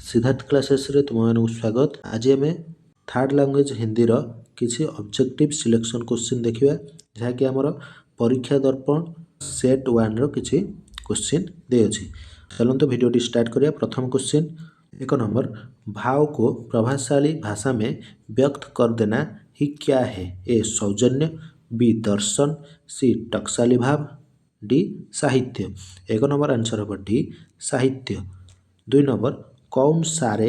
Siddharth classes रे तुमମାନଙ୍କୁ स्वागत। आज आम थर्ड लैंग्वेज हिंदी रो किसी ऑब्जेक्टिव सिलेक्शन क्वेश्चन देखिबा जहाँकि आमर परीक्षा दर्पण सेट 1 रो किसी क्वेश्चन दे अछि। चलନ୍ତୁ वीडियोटी स्टार्ट करिया। प्रथम क्वेश्चन 1 नंबर, भाव को प्रभावशाली भाषा में व्यक्त कर देना ही क्या है? ए सौजन्य, बी दर्शन, सी टकसाली भाव, डी साहित्य। 1 नंबर आंसर हम डी साहित्य। 2 नंबर, कौन सारे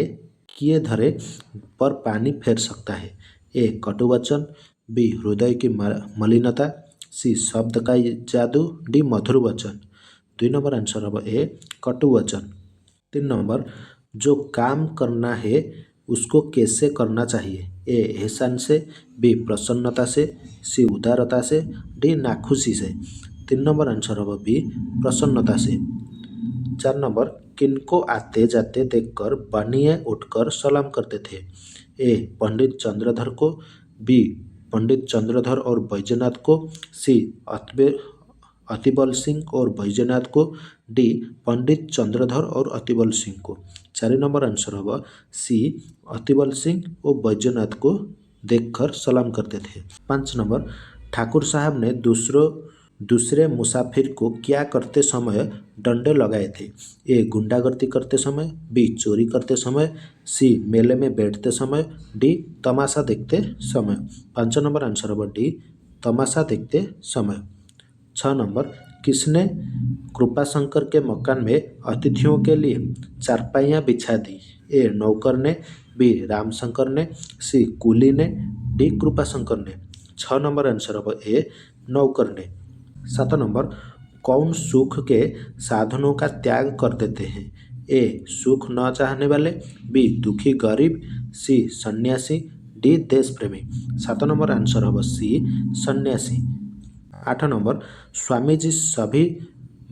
किए धरे पर पानी फेर सकता है? ए कटुवचन, बी हृदय की मलिनता, सी शब्द का जादू, डी मधुर वचन। 2 नंबर आंसर हम ए कटुवचन। 3 नंबर, जो काम करना है उसको कैसे करना चाहिए? ए एहसान से, बी प्रसन्नता से, सी उदारता से, डी नाखुशी से। 3 नंबर आंसर हम बी प्रसन्नता से। 4 नंबर, किनको आते जाते देखकर बनिए उठकर सलाम करते थे? ए पंडित चंद्रधर को, बी पंडित चंद्रधर और बैजनाथ को, सी अतिबल सिंह और बैजनाथ को, डी पंडित चंद्रधर और अतिबल सिंह को। 4 नंबर आंसर होगा सी अतिबल सिंह और बैजनाथ को देखकर सलाम करते थे। 5 नंबर, ठाकुर साहब ने दूसरे मुसाफिर को क्या करते समय डंडे लगाए थे? ए गुंडागर्दी करते समय, बी चोरी करते समय, सी मेले में बैठते समय, डी तमाशा देखते समय। 5 नंबर आंसर होगा डी तमाशा देखते समय। 6 नंबर, किसने कृपाशंकर के मकान में अतिथियों के लिए चारपाइयाँ बिछा दी? ए नौकर ने, बी रामशंकर ने, सी कुली ने, डी कृपाशंकर ने। 6 नंबर आंसर होगा ए नौकर ने। 7 नंबर, कौन सुख के साधनों का त्याग कर देते हैं? ए सुख न चाहने वाले, बी दुखी गरीब, सी सन्यासी, डी देश प्रेमी। 7 नंबर आंसर होगा सी सन्यासी। 8 नंबर, स्वामी जी सभी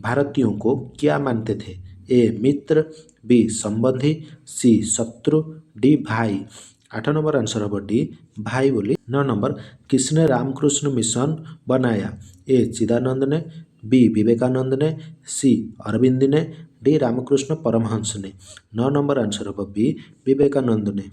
भारतीयों को क्या मानते थे? ए मित्र, बी संबंधी, सी शत्रु, डी भाई। 8 नंबर आंसर होगा डी भाई बोली। 9 नंबर, किसने रामकृष्ण मिशन बनाया? ए चिदानंद ने, बी विवेकानंद ने, सी अरविंद ने, डी रामकृष्ण परमहंस ने। 9 नंबर आंसर होगा बी विवेकानंद ने।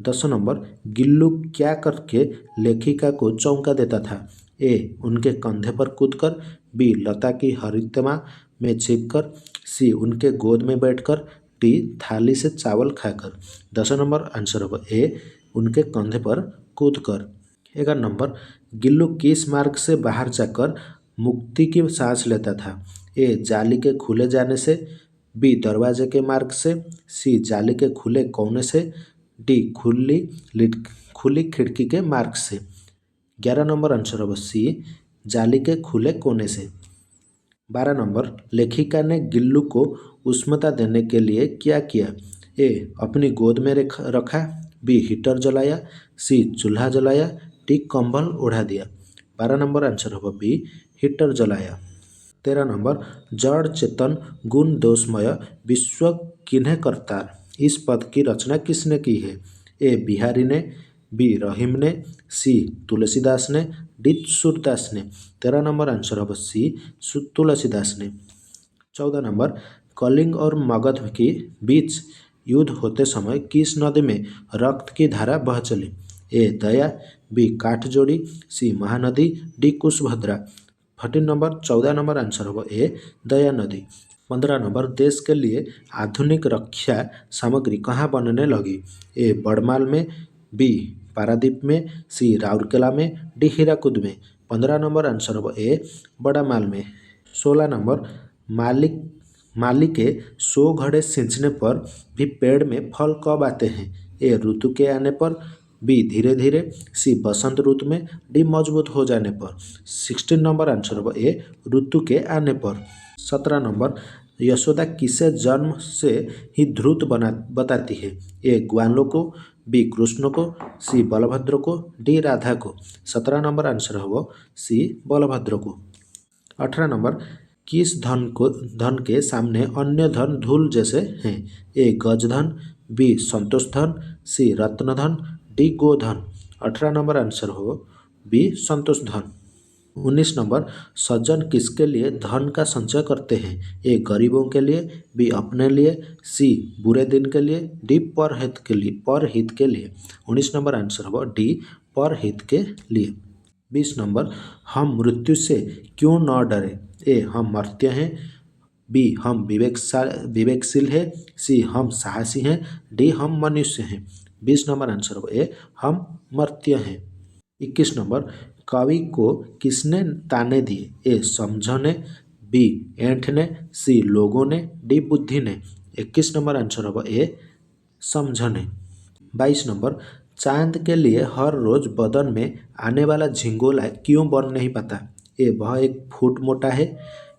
10 नंबर, गिल्लू क्या करके लेखिका को चौंका देता था? ए उनके कंधे पर कूदकर, बी लता की हरितमा में छिपकर, सी उनके गोद में बैठकर, डी थाली से चावल खाकर। 10 नंबर आंसर होगा ए उनके कंधे पर कूदकर। 11 नंबर, गिल्लू किस मार्ग से बाहर जाकर मुक्ति की सांस लेता था? ए जाली के खुले जाने से, बी दरवाजे के मार्ग से, सी जाली के खुले कोने से, डी खुली खिड़की के मार्ग से। 11 नंबर आंसर होगा सी जाली के खुले कोने से। 12 नंबर, लेखिका ने गिल्लू को उष्णता देने के लिए क्या किया? ए अपनी गोद में रखा, बी हीटर जलाया, सी चूल्हा जलाया, डी कंबल ओढ़ा दिया। 12 नंबर आंसर होगा बी हीटर जलाया। 13 नंबर, जड़ चेतन गुण दोषमय विश्व किन्हें करतार? इस पद की रचना किसने की है? ए बिहारी ने, बी रहीम ने, सी तुलसीदास ने, डी सूरदास ने। 13 नंबर आंसर होगा सी तुलसीदास ने। 14 नंबर, कलिंग और मगध के बीच युद्ध होते समय किस नदी में रक्त की धारा बह चली? ए दया, बी काठजोड़ी, सी महानदी, डी कुशभद्रा। 14 नंबर आंसर होगा ए दया नदी। 15 नंबर, देश के लिए आधुनिक रक्षा सामग्री कहाँ बनने लगी? ए बड़माल में, बी पारादीप में, सी राउरकेला में, डी हीराकुद में। 15 नंबर आंसर होगा ए बड़ा माल में। 16 नंबर, माली के 100 घड़े सींचने पर भी पेड़ में फल कब आते हैं? ए ऋतु के आने पर, बी धीरे धीरे, सी बसंत ऋतु में, डी मजबूत हो जाने पर। 16 नंबर आंसर होगा ए ऋतु के आने पर। 17 नंबर, यशोदा किसे जन्म से ही ध्रुत बताती है? ए ग्वालों को, बी कृष्ण को, सी बलभद्र को, डी राधा को। 17 नंबर आंसर होगा सी बलभद्र को। 18 नंबर, किस धन के सामने अन्य धन धूल जैसे हैं? ए गजधन, बी संतोष धन, सी रत्न धन, डी गोधन। 18 नंबर आंसर हो बी संतोष धन। 19 नंबर सज्जन किसके लिए धन का संचय करते हैं? ए गरीबों के लिए, बी अपने लिए, सी बुरे दिन के लिए, डी परहित के लिए। 19 नंबर आंसर होगा डी परहित के लिए। 20 नंबर हम मृत्यु से क्यों न डरे? ए हम मर्त्य हैं, बी हम विवेकशील है, सी हम साहसी हैं, डी हम मनुष्य हैं। 20 नंबर आंसर होगा ए हम मर्त्य हैं। 21 नंबर कवि को किसने ताने दिए? ए समझ ने, बी ऐंठ ने, सी लोगों ने, डी बुद्धि ने। 21 नंबर आंसर होगा ए समझ ने। 22 नंबर चांद के लिए हर रोज बदन में आने वाला झिंगोला क्यों बन नहीं पाता? ए वह 1 फुट मोटा है,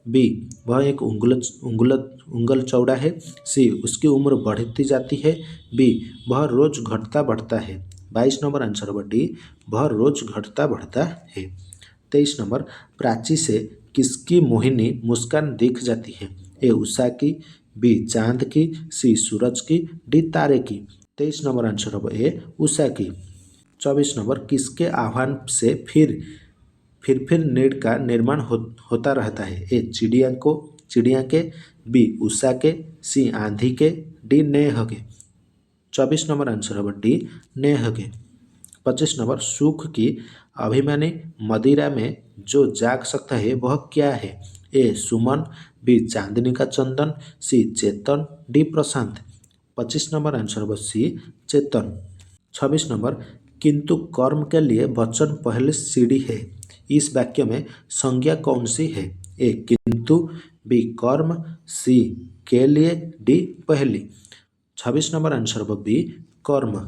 बी वह 1 उंगल चौड़ा है, सी उसकी उम्र बढ़ती जाती है, बी वह रोज घटता बढ़ता है। 22 नंबर आंसर होगा डी वह रोज घटता बढ़ता है। 23 नंबर प्राची से किसकी मोहिनी मुस्कान दिख जाती है? ए उषा की, बी चांद की, सी सूरज की, डी तारे की। 23 नंबर आंसर होगा ए उषा की। 24 नंबर किसके आह्वान से फिर नीड का निर्माण होता रहता है? ए चिड़िया के, बी उषा के, सी आंधी के, डी नेह के। 24 नंबर आंसर होगा डी नेह के। 25 नंबर सुख की अभिमानी मदिरा में जो जाग सकता है वह क्या है? ए सुमन, बी चांदनी का चंदन, सी चेतन, डी प्रशांत। 25 नंबर आंसर होगा सी चेतन। 26 नंबर किंतु कर्म के लिए वचन पहले सीढ़ी है, इस वाक्य में संज्ञा कौन सी है? ए किंतु, बी कर्म, सी के लिए, डी पहली। 26 नंबर आंसर होगा बी कर्म।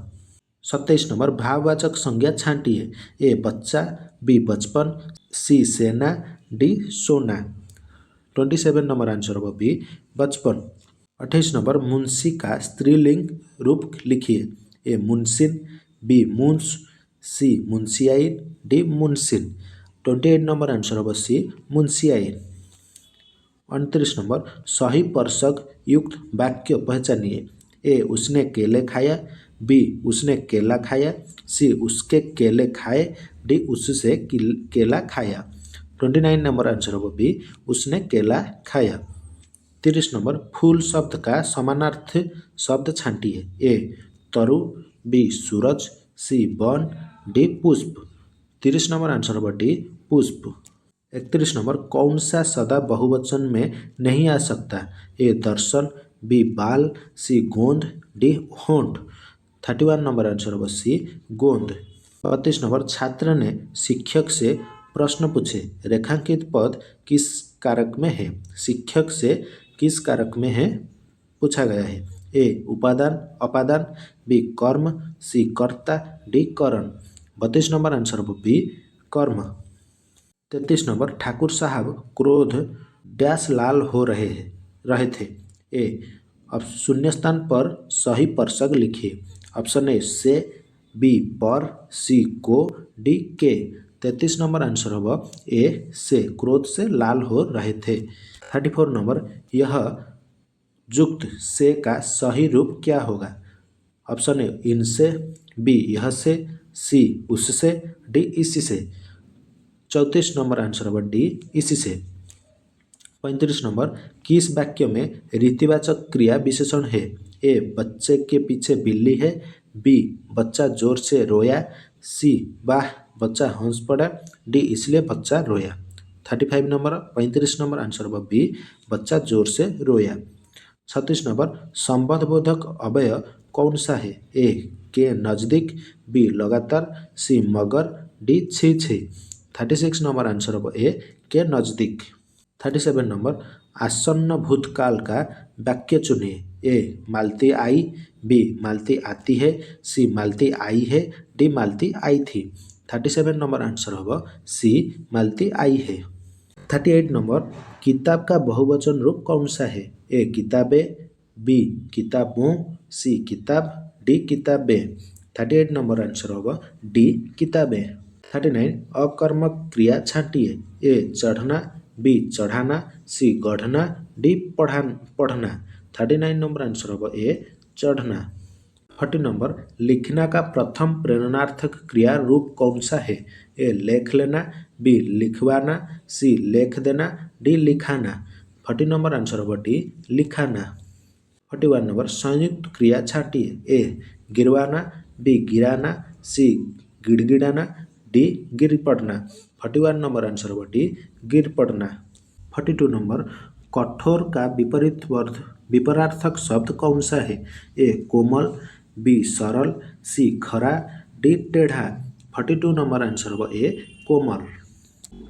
27 नंबर भाववाचक संज्ञा छांटिए। ए बच्चा, बी बचपन, सी सेना, डी सोना। 27 नंबर आंसर होगा बी बचपन। 28 नंबर मुंशी का स्त्रीलिंग रूप लिखिए। ए मुंशिन, बी मुंश, सी मुंशियाइन, डी मुंशिन। 28 नंबर आंसर होगा सी मुंशियाइन। 29 नंबर सही परसक युक्त वाक्य पहचानिए। ए उसने केले खाया, बी उसने केला खाया, सी उसके केले खाए, डी उससे केला खाया। 29 नंबर आंसर होगा बी उसने केला खाया। 30 नंबर फूल शब्द का समानार्थ शब्द छांटिए। ए तरु, बी सूरज, सी वन, डी पुष्प। 30 नंबर आंसर होगा डी पुष्प। 31 नंबर कौन सा सदा बहुवचन में नहीं आ सकता? ए दर्शन, बी बाल, सी गोंद, डी होंठ। 31 नंबर आंसर होगा सी गोंद। 32 नंबर छात्र ने शिक्षक से प्रश्न पूछे, रेखांकित पद किस कारक में है? शिक्षक से किस कारक में है पूछा गया है। ए उपादान अपादान, बी कर्म, सी कर्ता, डी करण। 32 नंबर आंसर होगा बी कर्म। 33 नंबर ठाकुर साहब क्रोध डैश लाल हो रहे थे। ए अब शून्य स्थान पर सही परसक लिखिए। ऑप्शन ए से, बी पर, सी को, डी के। 33 नंबर आंसर होगा ए से, क्रोध से लाल हो रहे थे। 34 नंबर यह युक्त से का सही रूप क्या होगा? ऑप्शन ए इनसे, बी यह से, सी उससे, डी इससे। 34 नंबर आंसर होगा डी इससे। 35 नंबर किस वाक्य में रीतिवाचक क्रिया विशेषण है? ए बच्चे के पीछे बिल्ली है, बी बच्चा जोर से रोया, सी वाह बच्चा हंस पड़ा, डी इसलिए बच्चा रोया। 35 नंबर आंसर होगा बी बच्चा जोर से रोया। 36 नंबर संबंधबोधक अव्यय कौन सा है? ए के नज़दीक, बी लगातार, सी मगर, डी छी छी। 36 नंबर आंसर होगा ए के नज़दीक। 37 नंबर आसन्न भूतकाल का वाक्य चुनिए। ए मालती आई, बी मालती आती है, सी मालती आई है, डी मालती आई थी। 37 नंबर आंसर होगा सी मालती आई है। 38 नंबर किताब का बहुवचन रूप कौन सा है? ए किताबें, बी किताबों, सी किताब, डी किताबें। 38 नंबर आंसर होगा डी किताबें। 39 अकर्मक क्रिया छांटिए। ए चढ़ना, बी चढ़ाना, सी गढ़ना, डी पढ़ना। 39 नंबर आंसर होगा ए चढ़ना। 40 नंबर लिखना का प्रथम प्रेरणार्थक क्रिया रूप कौन सा है? ए लेख लेना, बी लिखवाना, सी लेख देना, डी लिखाना। 40 नंबर आंसर होगा डी लिखाना। 41 नंबर संयुक्त क्रिया छांटिए। ए गिरवाना, बी गिराना, सी गिड़गिड़ाना, डी गिर पड़ना। 41 नंबर आंसर होगा डी गिर पड़ना। 42 नंबर कठोर का विपरार्थक शब्द कौन सा है? ए कोमल, बी सरल, सी खरा, डी टेढ़ा। 42 नंबर आंसर होगा ए कोमल।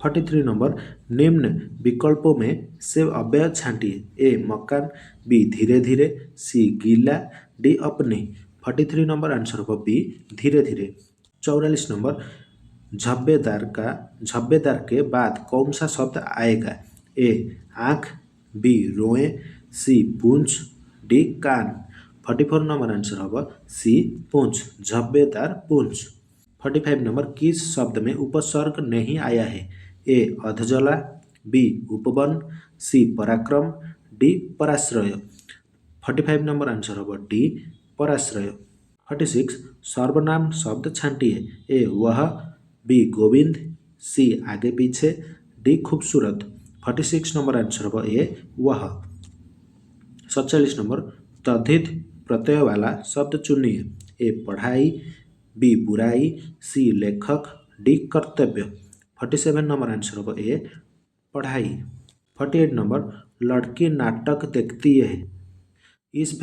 43 नंबर निम्न विकल्पों में से अव्यय छांटिए। ए मकान, बी धीरे धीरे, सी गीला, डी अपने। 43 नंबर आंसर होगा बी धीरे धीरे। 44 नंबर झब्बेदार के बाद कौन सा शब्द आएगा? ए आँख, बी रोए, सी पूंछ, डी कान। 44 नंबर आंसर होगा सी पूंछ, झब्बेदार पूंछ। 45 नंबर किस शब्द में उपसर्ग नहीं आया है? ए अधजला, बी उपवन, सी पराक्रम, डी पराश्रय। 45 नंबर आंसर होगा डी पराश्रय। 46 सर्वनाम शब्द छांटिए। ए वह, बी गोविंद, सी आगे पीछे, डी खूबसूरत। 46 नंबर आंसर होगा ए वह। 47 नंबर तद्धित प्रत्यय वाला शब्द चुनिए। ए पढ़ाई, बी बुराई, सी लेखक, डी कर्तव्य। 47 नंबर आंसर होगा ए पढ़ाई। 48 नंबर लड़की नाटक देखती है। इस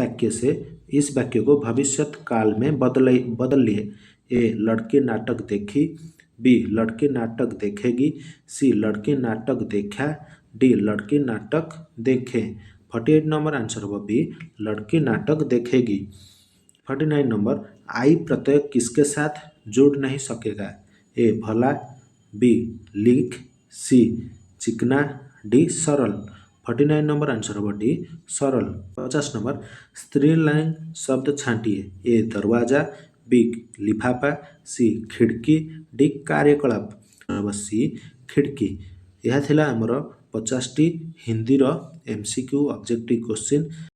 वाक्य को भविष्यत काल में बदलिए। ए लड़की नाटक देखी, बी लड़की नाटक देखेगी, सी लड़की नाटक देखा, डी लड़की नाटक देखे। 48 नंबर आंसर होगा बी लड़की नाटक देखेगी। 49 नंबर आई प्रत्यय किसके साथ जुड़ नहीं सकेगा? ए भला, बी लिख, सी चिकना, डी सरल। 49 नंबर आंसर होगा डी सरल। 50 नंबर स्त्रीलिंग शब्द छांटिए। ए दरवाजा, बी लिफाफा, सी खिड़की, डी कार्यकलाप। सी खिड़की। यह थिला आमर 50टी हिंदीर MCQ ऑब्जेक्टिव क्वेश्चन।